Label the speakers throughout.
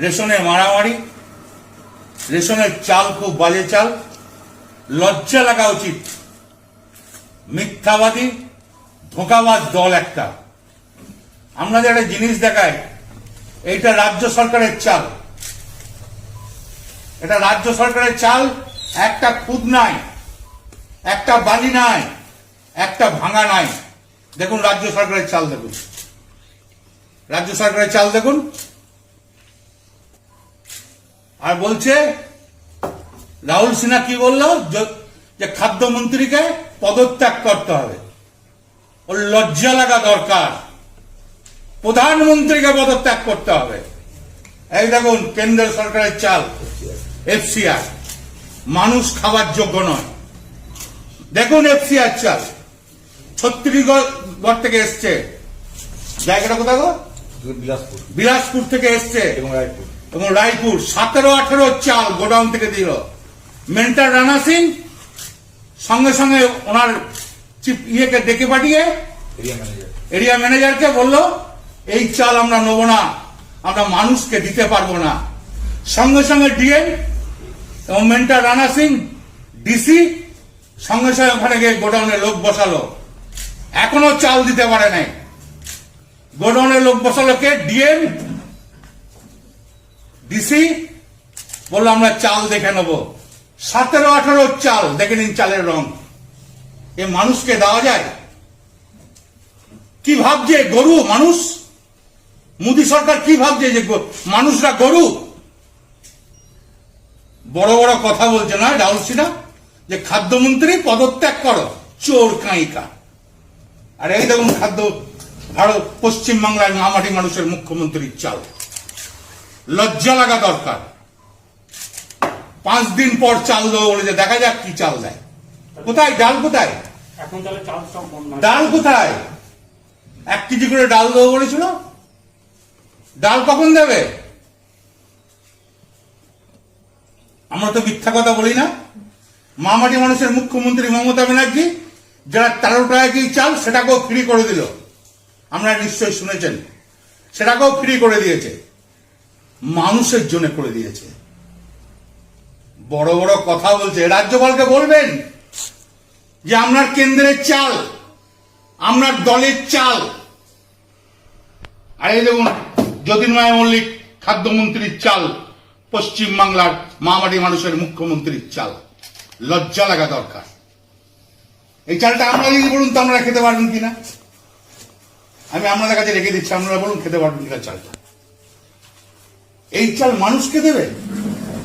Speaker 1: রেশনে মারামারি, রেশনের চাল খুব বাজে চাল, লজ্জা লাগা উচিত। মিথ্যাবাদী ধোঁকাবাজ দল একটা। আমরা যে একটা জিনিস দেখাই, এইটা রাজ্য সরকারের চাল, এটা রাজ্য সরকারের চাল। একটা খুদ নাই, একটা বালি নাই, একটা ভাঙা নাই। দেখুন রাজ্য সরকারের চাল, দেখুন রাজ্য সরকারের চাল দেখুন। আর বলছে রাহুল সিনহা কি বললো, যে খাদ্যমন্ত্রীকে পদত্যাগ করতে হবে। ওর লজ্জা লাগা দরকার, প্রধানমন্ত্রীকে পদত্যাগ করতে হবে। এই দেখুন কেন্দ্র সরকারের চাল, এফসিআর, মানুষ খাবার যোগ্য নয়। দেখুন এফসিআর চাল, ছত্তিশগড় থেকে এসছে। জায়গাটা কোথায় গো? বিলাসপুর থেকে এসছে এবং রায়পুর। 17-18 চাল গোডাউন থেকে দিল। মেন্টার রানা সিং সঙ্গে সঙ্গে ওনার চিফ ইয়েকে ডেকে পাঠিয়ে এরিয়া ম্যানেজারকে বলল, এই চাল আমরা নেব না, আমরা মানুষকে দিতে পারবো না। সঙ্গে সঙ্গে ডিএম এবং মেন্টার রানা সিং ডিসি সঙ্গে সঙ্গে ওখানে গিয়ে গোডাউনে লোক বসালো। এখনো চাল দিতে পারে নাই। গোডাউনে লোক বসালো কে? ডিএম, ডিসি বললো আমরা চাল দেখে নেব। 17-18 চাল, দেখে নিন চালের রং। এ মানুষকে দেওয়া যায়? কি ভাবছে গরু মানুষ? মোদী সরকার কি ভাবছে যে মানুষরা গরু? বড় বড় কথা বলছে না রাহুল সিনহা, যে খাদ্যমন্ত্রী পদত্যাগ করো, চোর কাঁইকা। আর এই দেখুন ভারত পশ্চিমবাংলার মামাটি মানুষের মুখ্যমন্ত্রীর চাল। লজ্জা লাগা দরকার। 5 দিন পর চাল দেবো বলেছে, দেখা যাক কি চাল দেয়। কোথায় ডাল? কোথায়
Speaker 2: এখন তাহলে চাল সব
Speaker 1: ডাল? কোথায় 1 কেজি করে ডাল দেবো বলেছিল? ডাল কখন দেবে? আমরা তো মিথ্যা কথা বলি না। মামাটি মানুষের মুখ্যমন্ত্রী মমতা ব্যানার্জি যারা 13 টাকা কেজি চাল, সেটাকেও ফ্রি করে দিল। আমরা নিশ্চয়ই শুনেছেন, সেটাকেও ফ্রি করে দিয়েছে, মানুষের জন্য করে দিয়েছে। বড় বড় কথা বলছে। রাজ্যপালকে বলবেন যে আপনার কেন্দ্রের চাল, আপনার দলের চাল। আর এই দেখুন জ্যোতির্ময় মল্লিক খাদ্যমন্ত্রীর চাল, পশ্চিমবাংলার মামাটি মানুষের মুখ্যমন্ত্রীর চাল। লজ্জা লাগা দরকার। এই চালটা আমরা যদি বলুন তো আপনারা খেতে পারবেন কিনা? আমি আপনাদের কাছে রেখে দিচ্ছি, আপনারা বলুন খেতে পারবেন কিনা চালটা। এই চাল মানুষকে দেবে?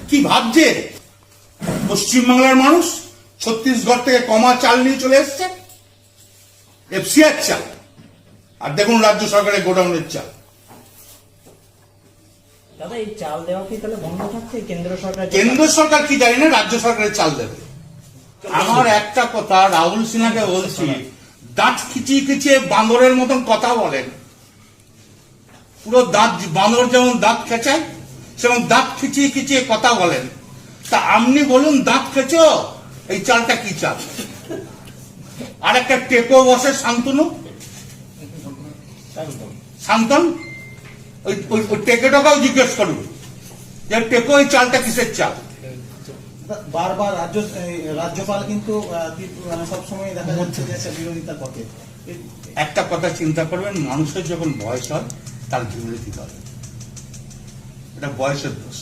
Speaker 1: কি ভাবছে পশ্চিমবাংলার মানুষ? ছত্তিশগড় থেকে কমা চাল নিয়ে চলে এসছে, এফসিআর চাল। আর দেখুন রাজ্য সরকারের গোডাউনের চাল।
Speaker 3: দাদা এই চাল দেওয়া কি তাহলে বন্ধ থাকছে? কেন্দ্র সরকার
Speaker 1: কি জানি না, রাজ্য সরকারের চাল দেবে। আমার একটা কথা রাহুল সিনহাকে বলছি, দাঁত খিচিয়ে খিচিয়ে বান্দরের মতন কথা বলেন। পুরো দাঁত, বান্দর যেমন দাঁত খেঁচায় সেমন দাঁত খিচিয়ে খিচিয়ে কথা বলেন। তা আপনি বলুন, দাঁত খেঁচো, এই চালটা কি চাল? আর একটা টেকো বসে শান্তনু, শান্তন, ওই টেকেটাকেও জিজ্ঞেস করুন যে টেকো এই চালটা কিসের চাল।
Speaker 4: বারবার রাজ্যপাল কিন্তু সবসময় দেখা যাচ্ছে যে একটা বিরোধিতার পথে।
Speaker 1: একটা কথা চিন্তা করবেন, মানুষের যখন বয়স হয় তার বিরোধী দল, এটা বয়সের দোষ।